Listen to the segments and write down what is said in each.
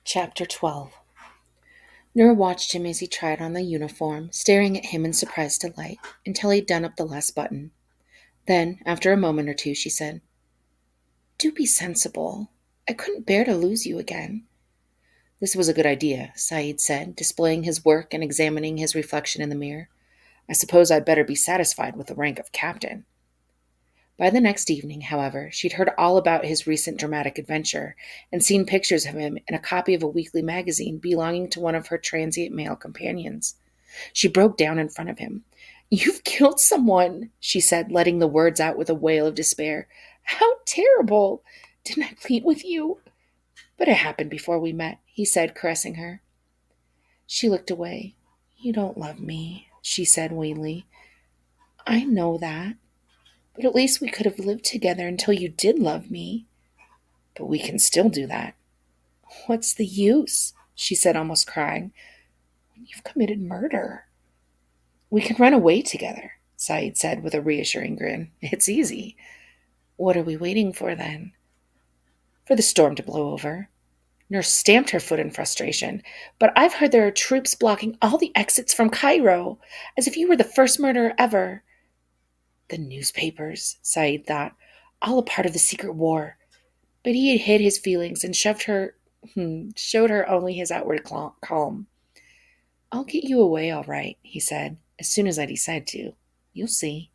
Chapter 12. Nur watched him as he tried on the uniform, staring at him in surprised delight, until he'd done up the last button. Then, after a moment or two, she said, "Do be sensible. I couldn't bear to lose you again." "This was a good idea," Saeed said, displaying his work and examining his reflection in the mirror. "I suppose I'd better be satisfied with the rank of captain." By the next evening, however, she'd heard all about his recent dramatic adventure and seen pictures of him in a copy of a weekly magazine belonging to one of her transient male companions. She broke down in front of him. "You've killed someone," she said, letting the words out with a wail of despair. "How terrible! Didn't I plead with you?" "But it happened before we met," he said, caressing her. She looked away. "You don't love me," she said wanly. "I know that. But at least we could have lived together until you did love me." "But we can still do that." "What's the use?" she said, almost crying. "You've committed murder." "We can run away together," Saeed said with a reassuring grin. "It's easy." "What are we waiting for then?" "For the storm to blow over." Nurse stamped her foot in frustration. "But I've heard there are troops blocking all the exits from Cairo, as if you were the first murderer ever." The newspapers, Saeed thought, all a part of the secret war. But he had hid his feelings and showed her only his outward calm. "I'll get you away all right," he said, "as soon as I decide to. You'll see."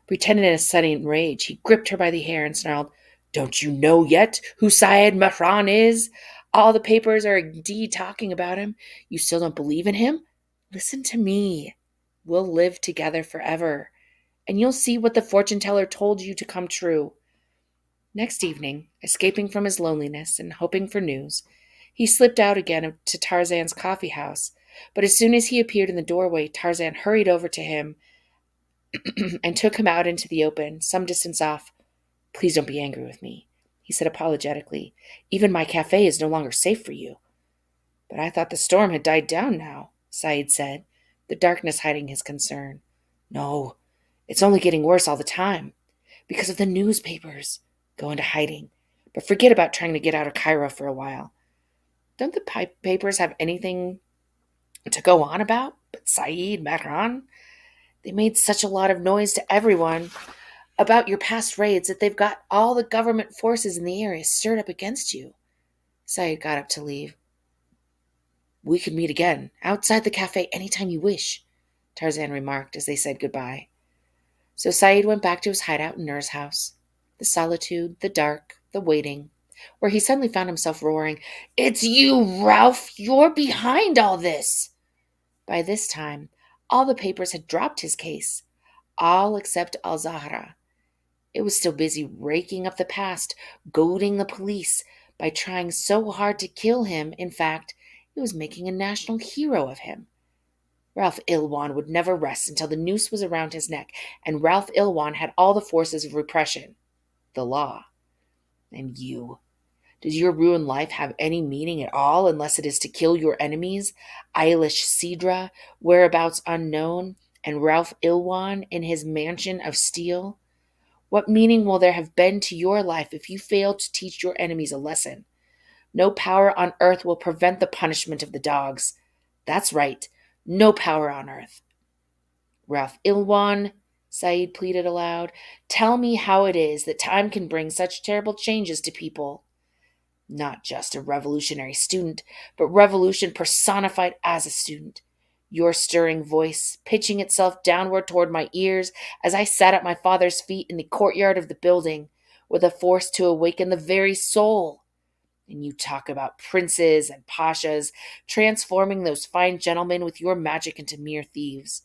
Pretending in a sudden rage, he gripped her by the hair and snarled, "Don't you know yet who Syed Mehran is? All the papers are indeed talking about him. You still don't believe in him? Listen to me. We'll live together forever, and you'll see what the fortune teller told you to come true." Next evening, escaping from his loneliness and hoping for news, he slipped out again to Tarzan's coffee house. But as soon as he appeared in the doorway, Tarzan hurried over to him and took him out into the open, some distance off. "Please don't be angry with me," he said apologetically. "Even my cafe is no longer safe for you." "But I thought the storm had died down now," Saeed said, the darkness hiding his concern. "No, it's only getting worse all the time. Because of the newspapers. Go into hiding, but forget about trying to get out of Cairo for a while." "Don't the papers have anything to go on about but Saeed Mehran? They made such a lot of noise to everyone about your past raids that they've got all the government forces in the area stirred up against you." Saeed got up to leave. "We could meet again, outside the cafe anytime you wish," Tarzan remarked as they said goodbye. So Saeed went back to his hideout in Nur's house. The solitude, the dark, the waiting, where he suddenly found himself roaring, "It's you, Ralph! You're behind all this!" By this time, all the papers had dropped his case, all except Al Zahra. It was still busy raking up the past, goading the police by trying so hard to kill him. In fact, it was making a national hero of him. Ralph Ilwan would never rest until the noose was around his neck, and Ralph Ilwan had all the forces of repression, the law. And you, does your ruined life have any meaning at all unless it is to kill your enemies, Eilish Sidra, whereabouts unknown, and Ralph Ilwan in his mansion of steel? What meaning will there have been to your life if you fail to teach your enemies a lesson? No power on earth will prevent the punishment of the dogs. That's right, no power on earth. Ralph Ilwan, Saeed pleaded aloud, tell me how it is that time can bring such terrible changes to people. Not just a revolutionary student, but revolution personified as a student. Your stirring voice, pitching itself downward toward my ears as I sat at my father's feet in the courtyard of the building, with a force to awaken the very soul. And you talk about princes and pashas, transforming those fine gentlemen with your magic into mere thieves.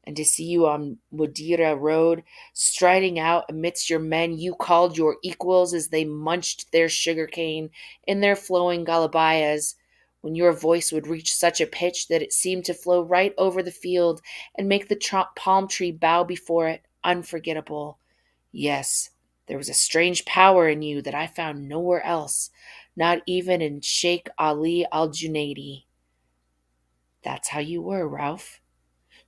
And to see you on Mudira Road, striding out amidst your men you called your equals as they munched their sugar cane in their flowing galabayas, when your voice would reach such a pitch that it seemed to flow right over the field and make the palm tree bow before it, unforgettable. Yes, there was a strange power in you that I found nowhere else, not even in Sheikh Ali al-Junaidi. That's how you were, Ralph.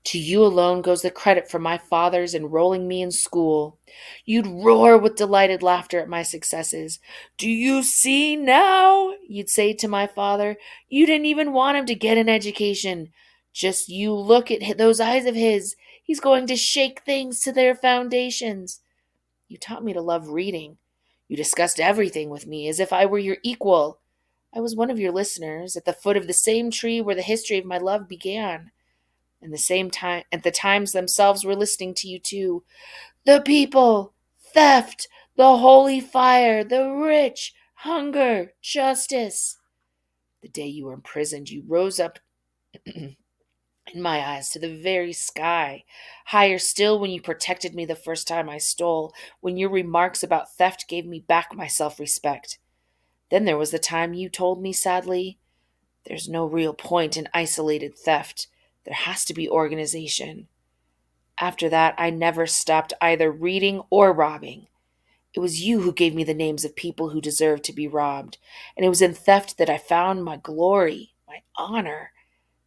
To you alone goes the credit for my father's enrolling me in school. You'd roar with delighted laughter at my successes. Do you see now? You'd say to my father. You didn't even want him to get an education. Just you look at those eyes of his. He's going to shake things to their foundations. You taught me to love reading. You discussed everything with me as if I were your equal. I was one of your listeners at the foot of the same tree where the history of my love began. And the same time, at the times themselves were listening to you too. The people, theft, the holy fire, the rich, hunger, justice. The day you were imprisoned, you rose up in my eyes to the very sky. Higher still when you protected me the first time I stole, when your remarks about theft gave me back my self-respect. Then there was the time you told me sadly, there's no real point in isolated theft. There has to be organization. After that, I never stopped either reading or robbing. It was you who gave me the names of people who deserved to be robbed, and it was in theft that I found my glory, my honor,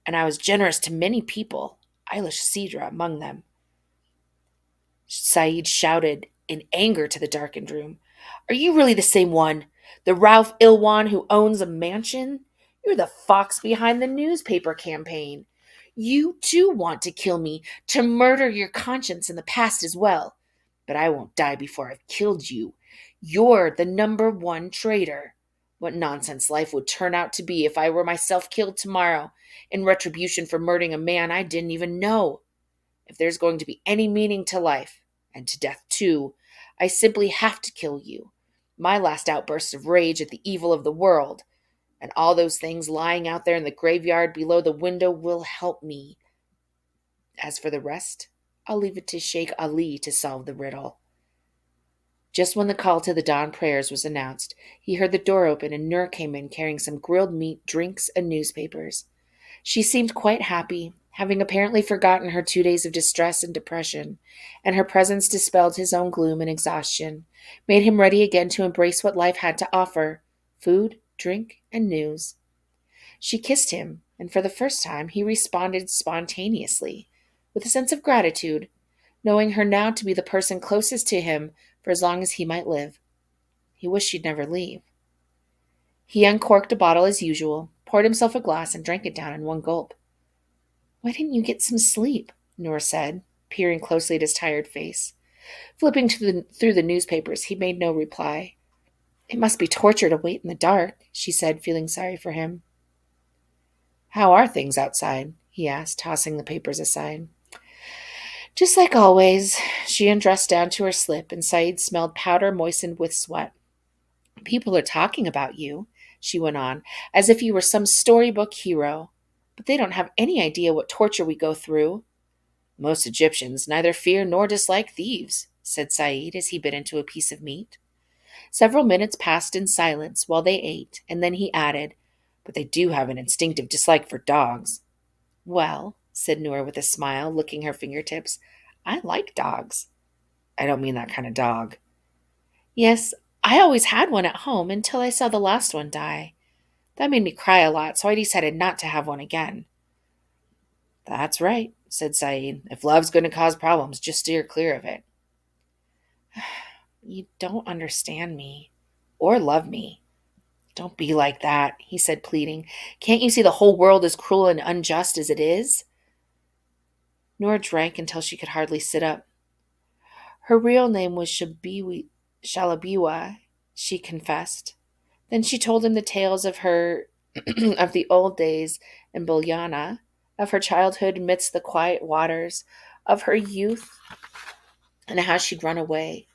and I was generous to many people, Eilish Cedra among them. Saeed shouted in anger to the darkened room. Are you really the same one? The Ralph Ilwan who owns a mansion? You're the fox behind the newspaper campaign. You too want to kill me, to murder your conscience in the past as well. But I won't die before I've killed you. You're the number one traitor. What nonsense life would turn out to be if I were myself killed tomorrow, in retribution for murdering a man I didn't even know. If there's going to be any meaning to life, and to death too, I simply have to kill you. My last outburst of rage at the evil of the world, and all those things lying out there in the graveyard below the window will help me. As for the rest, I'll leave it to Sheikh Ali to solve the riddle. Just when the call to the dawn prayers was announced, he heard the door open and Nur came in carrying some grilled meat, drinks, and newspapers. She seemed quite happy, having apparently forgotten her 2 days of distress and depression, and her presence dispelled his own gloom and exhaustion, made him ready again to embrace what life had to offer: food, drink, and news. She kissed him, and for the first time he responded spontaneously, with a sense of gratitude, knowing her now to be the person closest to him for as long as he might live. He wished she'd never leave. He uncorked a bottle as usual, poured himself a glass, and drank it down in one gulp. Why didn't you get some sleep? Noor said, peering closely at his tired face. Flipping through the newspapers, he made no reply. It must be torture to wait in the dark, she said, feeling sorry for him. How are things outside? He asked, tossing the papers aside. Just like always. She undressed down to her slip, and Saeed smelled powder moistened with sweat. People are talking about you, she went on, as if you were some storybook hero. But they don't have any idea what torture we go through. Most Egyptians neither fear nor dislike thieves, said Saeed as he bit into a piece of meat. Several minutes passed in silence while they ate, and then he added, but they do have an instinctive dislike for dogs. Well, said Noor with a smile, licking her fingertips, I like dogs. I don't mean that kind of dog. Yes, I always had one at home until I saw the last one die. That made me cry a lot, so I decided not to have one again. That's right, said Saeed. If love's going to cause problems, just steer clear of it. You don't understand me. Or love me. Don't be like that, he said, pleading. Can't you see the whole world is cruel and unjust as it is? Noor drank until she could hardly sit up. Her real name was Shalabiwa, she confessed. Then she told him the tales of her of the old days in Bulyana, of her childhood amidst the quiet waters, of her youth, and how she'd run away.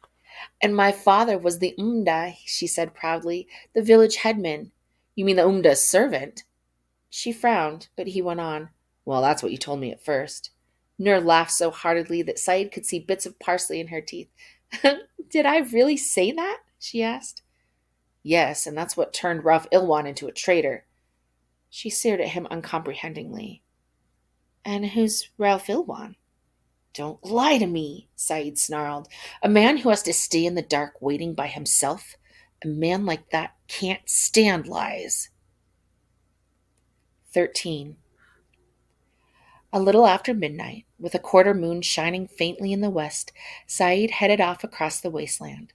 And my father was the Umda, she said proudly, the village headman. You mean the Umda's servant? She frowned, but he went on. Well, that's what you told me at first. Nur laughed so heartily that Saeed could see bits of parsley in her teeth. Did I really say that? She asked. Yes, and that's what turned Ralph Ilwan into a traitor. She stared at him uncomprehendingly. And who's Ralph Ilwan? Don't lie to me, Saeed snarled. A man who has to stay in the dark waiting by himself? A man like that can't stand lies. 13. A little after midnight, with a quarter moon shining faintly in the west, Saeed headed off across the wasteland.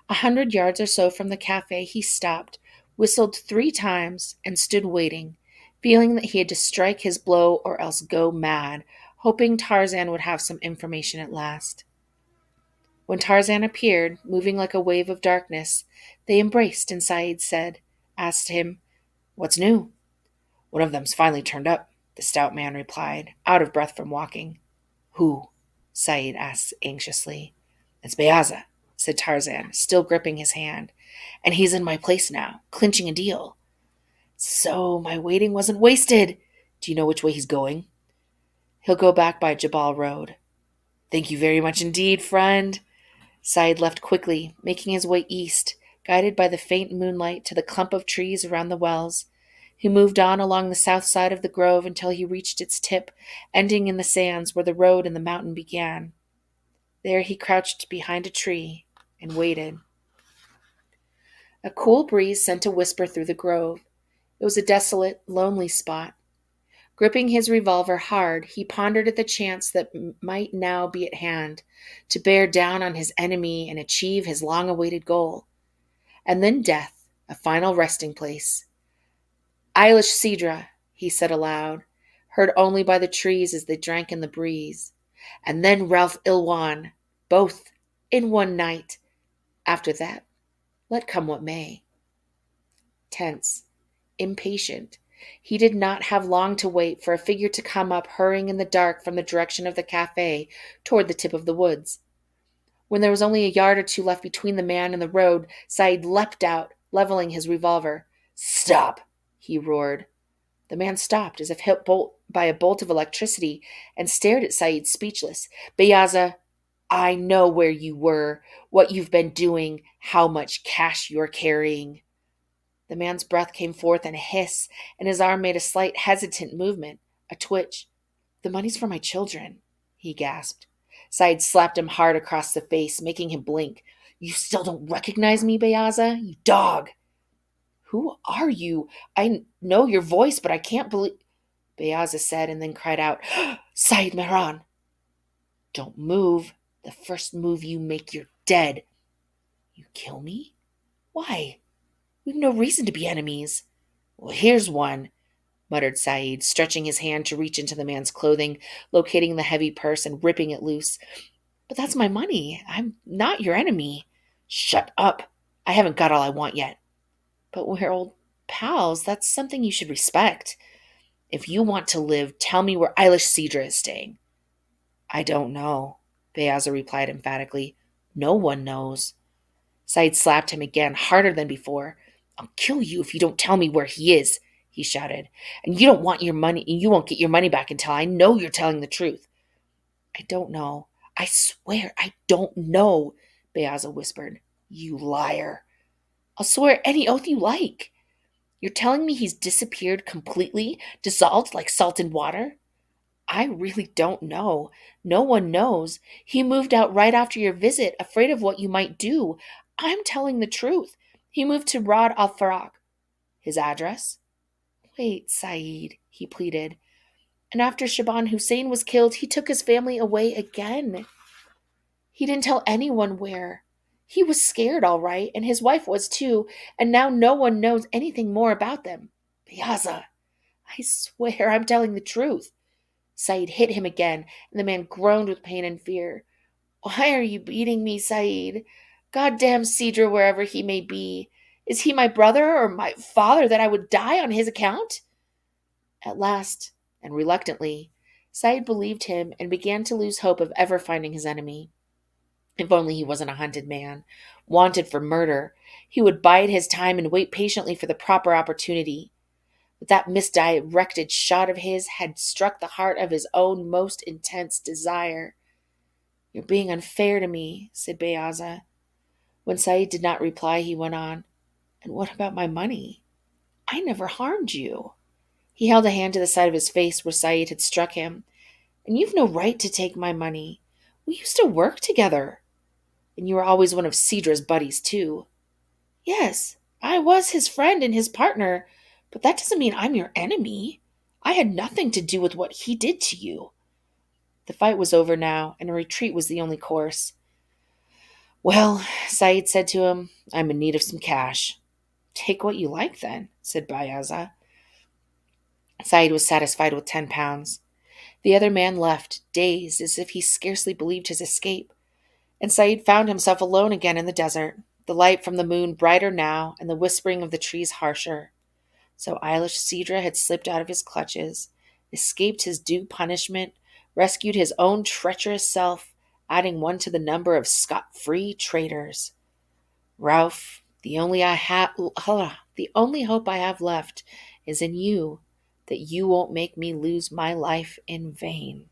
100 yards or so from the cafe, he stopped, whistled 3 times, and stood waiting, feeling that he had to strike his blow or else go mad, hoping Tarzan would have some information at last. When Tarzan appeared, moving like a wave of darkness, they embraced, and asked him, "What's new?" "One of them's finally turned up," the stout man replied, out of breath from walking. "Who?" Saeed asked anxiously. "It's Beaza," said Tarzan, still gripping his hand. "And he's in my place now, clinching a deal." "So my waiting wasn't wasted. Do you know which way he's going?" "He'll go back by Jabal Road." "Thank you very much indeed, friend." Saeed left quickly, making his way east, guided by the faint moonlight to the clump of trees around the wells. He moved on along the south side of the grove until he reached its tip, ending in the sands where the road and the mountain began. There he crouched behind a tree and waited. A cool breeze sent a whisper through the grove. It was a desolate, lonely spot. Gripping his revolver hard, he pondered at the chance that might now be at hand to bear down on his enemy and achieve his long-awaited goal. And then death, a final resting place. "Eilish Sidra," he said aloud, heard only by the trees as they drank in the breeze. "And then Ralph Ilwan, both in one night. After that, let come what may." Tense, impatient, he did not have long to wait for a figure to come up hurrying in the dark from the direction of the cafe toward the tip of the woods. When there was only a yard or two left between the man and the road, Saeed leapt out, leveling his revolver. "Stop!" he roared. The man stopped as if hit by a bolt of electricity and stared at Saeed speechless. "Beaza, I know where you were, what you've been doing, how much cash you're carrying." The man's breath came forth in a hiss, and his arm made a slight hesitant movement, a twitch. "The money's for my children," he gasped. Saeed slapped him hard across the face, making him blink. "You still don't recognize me, Beaza? You dog!" "Who are you? I know your voice, but I can't believe—" Beaza said, and then cried out, "Saeed Mehran!" "Don't move. The first move you make, you're dead." "You kill me? Why? We've no reason to be enemies." "Well, here's one," muttered Saeed, stretching his hand to reach into the man's clothing, locating the heavy purse and ripping it loose. "But that's my money. I'm not your enemy." "Shut up. I haven't got all I want yet." "But we're old pals. That's something you should respect." "If you want to live, tell me where Eilish Sidra is staying." "I don't know," Beaza replied emphatically. "No one knows." Saeed slapped him again, harder than before. "I'll kill you if you don't tell me where he is," he shouted. "And you don't want your money, and you won't get your money back until I know you're telling the truth." "I don't know. I swear I don't know," Beaza whispered. "You liar." "I'll swear any oath you like." "You're telling me he's disappeared completely, dissolved like salt in water?" "I really don't know. No one knows. He moved out right after your visit, afraid of what you might do. I'm telling the truth. He moved to Rod al Farak." "His address?" "Wait, Saeed," he pleaded. "And after Shaban Hussein was killed, he took his family away again. He didn't tell anyone where. He was scared, all right, and his wife was too, and now no one knows anything more about them." "Beaza, I swear I'm telling the truth." Saeed hit him again, and the man groaned with pain and fear. "Why are you beating me, Saeed? Goddamn Sidra wherever he may be. Is he my brother or my father that I would die on his account?" At last, and reluctantly, Saeed believed him and began to lose hope of ever finding his enemy. If only he wasn't a hunted man, wanted for murder, he would bide his time and wait patiently for the proper opportunity. But that misdirected shot of his had struck the heart of his own most intense desire. "You're being unfair to me," said Beaza. When Saeed did not reply, he went on, "And what about my money? I never harmed you." He held a hand to the side of his face where Saeed had struck him. "And you've no right to take my money. We used to work together." "And you were always one of Sidra's buddies, too." "Yes, I was his friend and his partner, but that doesn't mean I'm your enemy. I had nothing to do with what he did to you. The fight was over now, and a retreat was the only course. Well, Saeed said to him, I'm in need of some cash. Take what you like, then, said Bayaza. Saeed was satisfied with 10 pounds. The other man left, dazed as if he scarcely believed his escape, and Saeed found himself alone again in the desert, the light from the moon brighter now and the whispering of the trees harsher. So Eilish Cedra had slipped out of his clutches, escaped his due punishment, rescued his own treacherous self, adding one to the number of scot-free traitors. Ralph, the only hope I have left is in you, that you won't make me lose my life in vain.